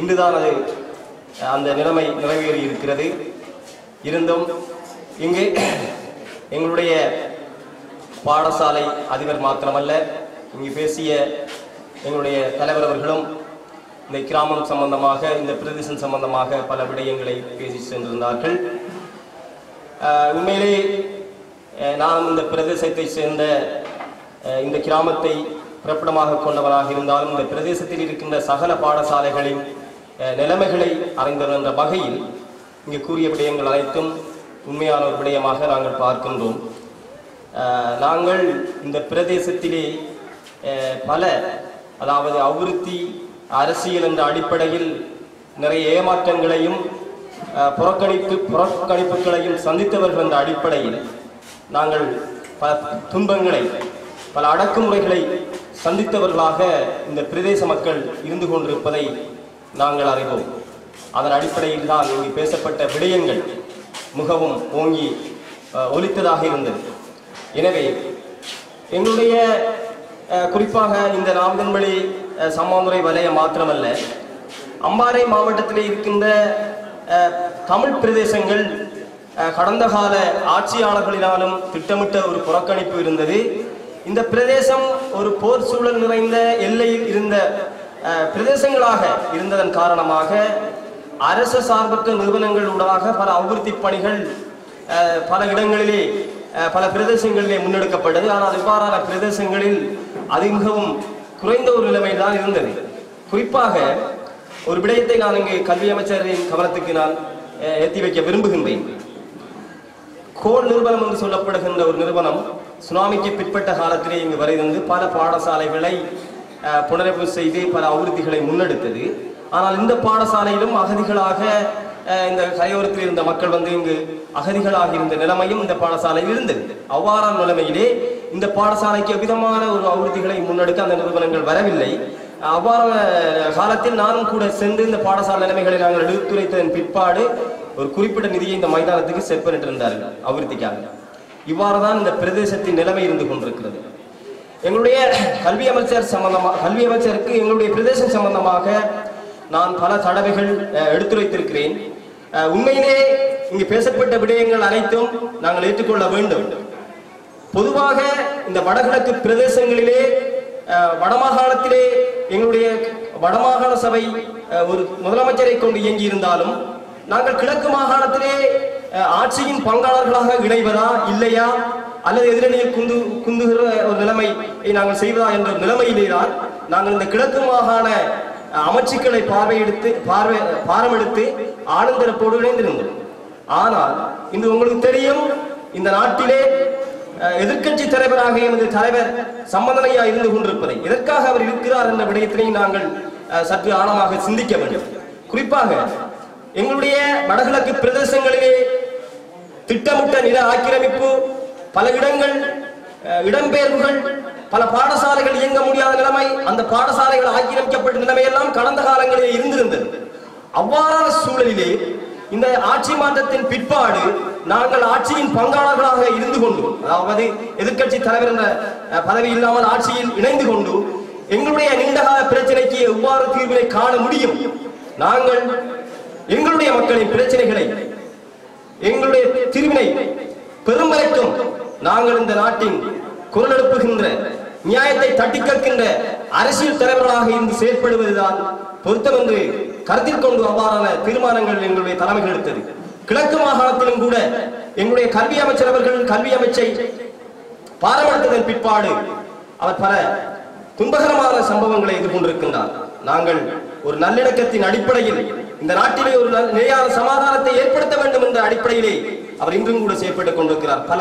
இன்றுதான் அது அந்த நிலைமை நிறைவேறி இருக்கிறது. இருந்தும் இங்கு எங்களுடைய பாடசாலை அதிபர் மாத்திரமல்ல, இங்கு பேசிய எங்களுடைய தலைவர் அவர்களும் இந்த கிராமம் சம்பந்தமாக, இந்த பிரதேசம் சம்பந்தமாக பல விடயங்களை பேசி சென்றிருந்தார்கள். உண்மையிலே நான் இந்த பிரதேசத்தை சேர்ந்த, இந்த கிராமத்தை பிறப்பிடமாக கொண்டவராக இருந்தாலும் இந்த பிரதேசத்தில் இருக்கின்ற சகல பாடசாலைகளின் நிலைமைகளை அறிந்திருந்த வகையில் இங்கு கூறிய விடயங்கள் அனைத்தும் உண்மையான ஒரு விடயமாக நாங்கள் பார்க்கின்றோம். நாங்கள் இந்த பிரதேசத்திலே பல, அதாவது அபிவிருத்தி அரசியல் என்ற அடிப்படையில் நிறைய ஏமாற்றங்களையும் புறக்கணிப்புகளையும் சந்தித்தவர்கள் என்ற அடிப்படையில் நாங்கள் பல துன்பங்களை, பல அடக்குமுறைகளை சந்தித்தவர்களாக இந்த பிரதேச மக்கள் இருந்து கொண்டிருப்பதை நாங்கள் அறிவோம். அதன் அடிப்படையில் தான் இங்கு பேசப்பட்ட விடயங்கள் மிகவும் ஓங்கி ஒலித்ததாக இருந்தது. எனவே எங்களுடைய குறிப்பாக இந்த நாவதன்வெளி சம்மாந்துறை வலயம் மாத்திரமல்ல, அம்பாறை மாவட்டத்தில் இருக்கின்ற தமிழ் பிரதேசங்கள் கடந்த கால ஆட்சியாளர்களினாலும் திட்டமிட்ட ஒரு புறக்கணிப்பு இருந்தது. இந்த பிரதேசம் ஒரு போர் சூழல் நிறைந்த எல்லையில் இருந்த பிரதேசங்களாக இருந்ததன் காரணமாக அரசு சார்பற்ற நிறுவனங்களூடாக பல அபிவிருத்தி பணிகள் பல இடங்களிலே, பல பிரதேசங்களிலே முன்னெடுக்கப்பட்டது. ஆனால் இவ்வாறான பிரதேசங்களில் அது மிகவும் குறைந்த ஒரு நிலைமையில் தான் இருந்தது. குறிப்பாக ஒரு விடயத்தை நான் இங்கு கல்வி அமைச்சரின் கவனத்துக்கு நான் ஏற்றி வைக்க விரும்புகின்றேன். கோல் நிறுவனம் என்று சொல்லப்படுகின்ற ஒரு நிறுவனம் சுனாமிக்கு பிற்பட்ட காலத்திலே இங்கு வருகிறது. பல பாடசாலைகளை புனரமைப்பு செய்து பல அபிவிருத்திகளை முன்னெடுத்தது. ஆனால் இந்த பாடசாலையிலும் அகதிகளாக இந்த கரையோரத்தில் இருந்த மக்கள் இங்கு அகதிகளாக இருந்த நிலைமையும் இந்த பாடசாலையில் இருந்தது. அவ்வாறான நிலைமையிலே இந்த பாடசாலைக்கு விதமான ஒரு அபிவிருத்திகளை முன்னெடுக்க அந்த நிறுவனங்கள் வரவில்லை. அவ்வாறான காலத்தில் நானும் கூட சென்று இந்த பாடசாலை நிலைமைகளை நாங்கள் எடுத்துரைத்ததன் பிற்பாடு ஒரு குறிப்பிட்ட நிதியை இந்த மைதானத்துக்கு செப்பனிட்டிருந்தார்கள் அபிவிருத்திக்காக. இவ்வாறு தான் இந்த பிரதேசத்தின் நிலைமை இருந்து கொண்டிருக்கிறது. எங்களுடைய கல்வி அமைச்சருக்கு எங்களுடைய பிரதேசம் சம்பந்தமாக நான் பல தடவைகள் எடுத்துரைத்திருக்கிறேன். உண்மையிலே இங்கு பேசப்பட்ட விடயங்கள் அனைத்தும் நாங்கள் ஏற்றுக்கொள்ள வேண்டும். பொதுவாக இந்த வடகிழக்கு பிரதேசங்களிலே, வடமாகாணத்திலே எங்களுடைய வடமாகாண சபை ஒரு முதலமைச்சரை கொண்டு இயங்கி இருந்தாலும் நாங்கள் கிழக்கு மாகாணத்திலே ஆட்சியின் பங்காளர்களாக இணைவதா இல்லையா, அல்லது எதிரணியில் குந்துகிற ஒரு நிலைமையை நாங்கள் செய்வதா என்ற நிலைமையிலே தான் நாங்கள் இந்த கிழக்கு மாகாண அமைச்சுக்களை பாரமெடுத்து ஆனந்தரப்போடு இணைந்திருந்தோம். ஆனால் இன்று உங்களுக்கு தெரியும், இந்த நாட்டிலே எதிர்கட்சி தலைவராக எமது தலைவர் சம்பந்தனையா இருந்து கொண்டிருப்பதை, எதற்காக அவர் இருக்கிறார் என்ற விடயத்தினையும் நாங்கள் சற்று ஆழமாக சிந்திக்க வேண்டும். குறிப்பாக எங்களுடைய வடகிழக்கு பிரதேசங்களிலே திட்டமிட்ட நில ஆக்கிரமிப்பு, பல இடங்கள் இடம்பெயர்வுகள், பல பாடசாலைகள் இயங்க முடியாத நிலைமை, அந்த பாடசாலைகள் ஆக்கிரமிக்கப்பட்ட நிலைமையெல்லாம் கடந்த காலங்களிலே இருந்திருந்தது. அவ்வாறான சூழலிலே இந்த ஆட்சி மாற்றத்தின் பிற்பாடு நாங்கள் ஆட்சியின் பங்காளர்களாக இருந்து கொண்டு, அதாவது எதிர்கட்சி தலைவர் என்ற பதவி இல்லாமல் ஆட்சியில் இணைந்து கொண்டு எங்களுடைய நீண்டகால பிரச்சனைக்கு எவ்வாறு தீர்வினை காண முடியும், நாங்கள் எங்களுடைய மக்களின் பிரச்சனைகளை, எங்களுடைய தீர்வினை பெரும் வரைக்கும் நாங்கள் இந்த நாட்டின் குரல் எழுப்புகின்ற, நியாயத்தை தட்டி கேட்கின்ற அரசியல் தலைவர்களாக இருந்து செயற்படுவதுதான் பொருத்தம் என்று கருத்தில் கொண்டு அவ்வாறான தீர்மானங்கள் எங்களுடைய தலைமைகள் எடுத்தது. கிழக்கு மாகாணத்திலும் கூட எங்களுடைய கல்வி அமைச்சர் அவர்கள் கல்வி அமைச்சை பாராமடுத்ததன் பிற்பாடு அவர் பல துன்பகரமான சம்பவங்களை எதிர்கொண்டிருக்கின்றார். நாங்கள் ஒரு நல்லிணக்கத்தின் அடிப்படையில் இந்த நாட்டிலே ஒரு நிலையான சமாதானத்தை ஏற்படுத்த வேண்டும் என்ற அடிப்படையிலே அவர் இன்றும் கூட செயற்பட்டுக் கொண்டிருக்கிறார். பல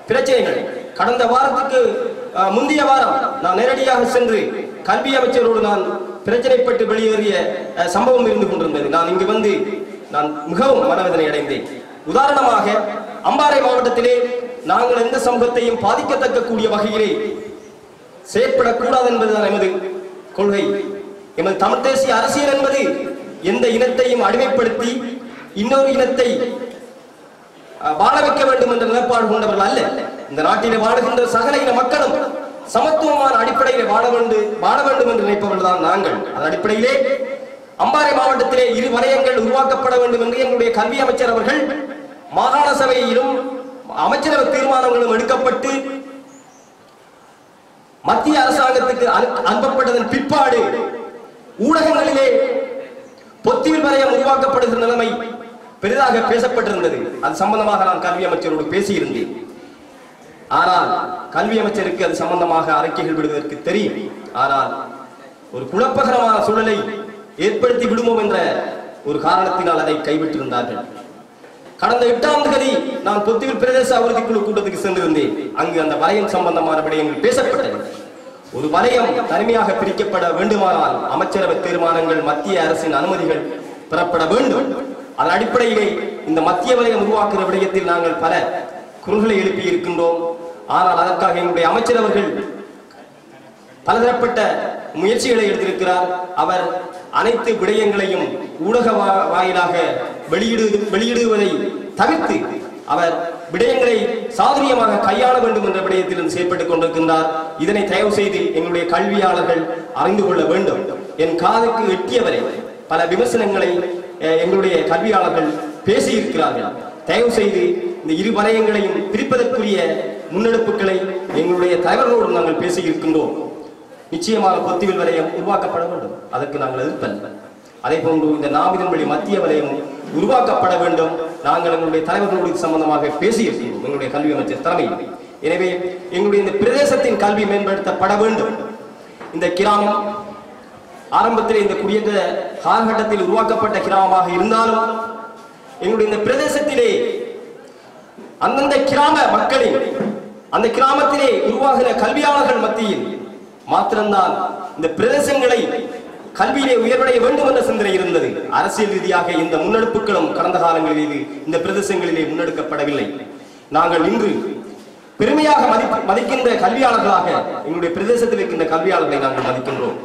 பிரச்சனைகள் கடந்த வாரத்துக்கு முந்தைய வாரம் நான் நேரடியாக சென்று கல்வி அமைச்சரோடு நான் பிரச்சனைப்பட்டு வெளியேறிய சம்பவம் இருந்து கொண்டிருந்தது. நான் இங்கு வந்து நான் மிகவும் மனவேதனை அடைந்தேன். உதாரணமாக அம்பாறை மாவட்டத்திலே நாங்கள் எந்த சமூகத்தையும் பாதிக்கத்தக்க கூடிய வகையிலே செயற்படக்கூடாது என்பதுதான் எமது கொள்கை. எமது தமிழ் தேசிய அரசியல் என்பது எந்த இனத்தையும் அடிமைப்படுத்தி இன்னொரு இனத்தை வாழ வைக்க வேண்டும் என்ற நிலைப்பாடு கொண்டவர்கள் அல்ல. இந்த நாட்டிலே வாழுகின்ற சகல இன மக்களும் சமத்துவமான அடிப்படையிலே வாழ வேண்டும் என்று நினைப்பவர்கள் தான் நாங்கள். அதன் அடிப்படையிலே அம்பாறை மாவட்டத்திலே 2 வலயங்கள் உருவாக்கப்பட வேண்டும் என்று எங்களுடைய கல்வி அமைச்சர் அவர்கள் மாகாண சபையிலும் அமைச்சரவை தீர்மானங்களும் எடுக்கப்பட்டு மத்திய அரசாங்கத்துக்கு அனுப்பப்பட்டதன் பிற்பாடு ஊடகங்களிலே பொத்திவில் வலயம் உருவாக்கப்படுகிற நிலைமை பெரிதாக பேசப்பட்டிருந்தது. அது சம்பந்தமாக நான் கல்வி அமைச்சரோடு பேசியிருந்தேன். ஆனால் கல்வி அமைச்சருக்கு அது சம்பந்தமாக அறிக்கைகள் விடுவதற்கு தெரியும். ஆனால் ஒரு குழப்பகரமான சூழலை ஏற்படுத்தி விடுவோம் என்ற ஒரு காரணத்தினால் அதை கைவிட்டிருந்தார்கள். கடந்த 8ஆம் தேதி நான் பொத்திவில் பிரதேச அபிவிருத்தி குழு கூட்டத்துக்கு சென்றிருந்தேன். அங்கு அந்த வலயம் சம்பந்தமான விடயங்கள் பேசப்பட்டது. ஒரு வலயம் தனிமையாக பிரிக்கப்பட வேண்டுமானால் அமைச்சரவை தீர்மானங்கள் மத்திய அரசின் அனுமதிகள் பெறப்பட வேண்டும். அதன் அடிப்படையிலே இந்த மத்திய வலயம் உருவாக்குற விடயத்தில் நாங்கள் பல குரல்களை எழுப்பி இருக்கின்றோம். ஆனால் அதற்காக எங்களுடைய அமைச்சர் அவர்கள் பலதரப்பட்ட முயற்சிகளை எடுத்திருக்கிறார். அவர் அனைத்து விடயங்களையும் ஊடக வாயிலாக வெளியிடுவதை தவிர்த்து அவர் விடயங்களை சாதுரியமாக கையாள வேண்டும் என்ற விடயத்தில் செயல்பட்டுக் கொண்டிருக்கின்றார். இதனை தயவு செய்து எங்களுடைய கல்வியாளர்கள் அறிந்து கொள்ள வேண்டும். என் காதுக்கு எட்டியவரை பல விமர்சனங்களை எங்களுடைய கல்வியாளர்கள் பேசியிருக்கிறார்கள். தயவு செய்து இந்த 2 வலயங்களையும் பிரிப்பதற்குரிய முன்னெடுப்புகளை எங்களுடைய தலைவர்களோடு நாங்கள் பேசியிருக்கின்றோம். நிச்சயமாக பொத்திவில் வலயம் உருவாக்கப்பட வேண்டும். அதற்கு நாங்கள் எதிர்ப்பல்ல. அதே போன்று இந்த நாமிதன்வழி மத்திய வலயம் உருவாக்கப்பட வேண்டும். நாங்கள் எங்களுடைய தலைவர்களோடு சம்பந்தமாக பேசியிருக்கிறோம் எங்களுடைய கல்வி அமைச்சர் தலைமையில். எனவே எங்களுடைய இந்த பிரதேசத்தின் கல்வி மேம்படுத்தப்பட வேண்டும். இந்த கிராமம் ஆரம்பத்தில் இந்த குடியேற்ற காலகட்டத்தில் உருவாக்கப்பட்ட கிராமமாக இருந்தாலும் எங்களுடைய இந்த பிரதேசத்திலே அந்தந்த கிராம மக்களின் அந்த கிராமத்திலே உருவாகிற கல்வியாளர்கள் மத்தியில் மாத்திரம்தான் இந்த பிரதேசங்களை கல்வியிலே உயர்வடைய வேண்டும் என்ற சிந்தனை இருந்தது. அரசியல் ரீதியாக இந்த முன்னெடுப்புகளும் கடந்த காலங்களில் இந்த பிரதேசங்களிலே முன்னெடுக்கப்படவில்லை. நாங்கள் இன்று பெருமையாக மதிக்கின்ற கல்வியாளர்களாக எங்களுடைய பிரதேசத்தில் இருக்கின்ற கல்வியாளர்களை நாங்கள் மதிக்கின்றோம்.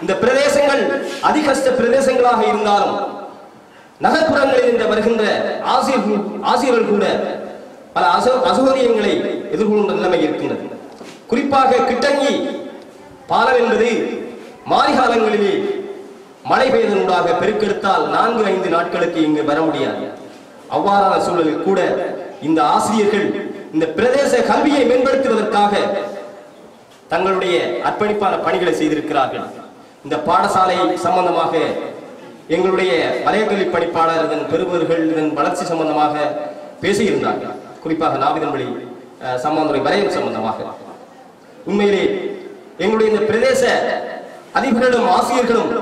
இந்த பிரதேசங்கள் அதிகஷ்ட பிரதேசங்களாக இருந்தாலும் நகர்ப்புறங்களில் இன்று வருகின்ற ஆசிரியர்கள் கூட பல அசௌகரியங்களை எதிர்கொள்கின்ற நிலைமை இருக்கின்றது. குறிப்பாக கிட்டங்கி பாலம் என்பது மாரிகாலங்களிலே மழை பெய்தனூடாக பெருக்கெடுத்தால் 4-5 நாட்களுக்கு இங்கு வர முடியாது. அவ்வாறான சூழலில் கூட இந்த ஆசிரியர்கள் இந்த பிரதேச கல்வியை மேம்படுத்துவதற்காக தங்களுடைய அர்ப்பணிப்பான பணிகளை செய்திருக்கிறார்கள். இந்த பாடசாலை சம்பந்தமாக எங்களுடைய வலயக்கல்வி பணிப்பாளர் இதன் பெறுபவர்கள் இதன் வளர்ச்சி சம்பந்தமாக பேசியிருந்தார்கள். குறிப்பாக நாவிதன்வழி சம்பந்தமுறை வலயம் சம்பந்தமாக உண்மையிலே எங்களுடைய இந்த பிரதேச அதிபர்களும் ஆசிரியர்களும்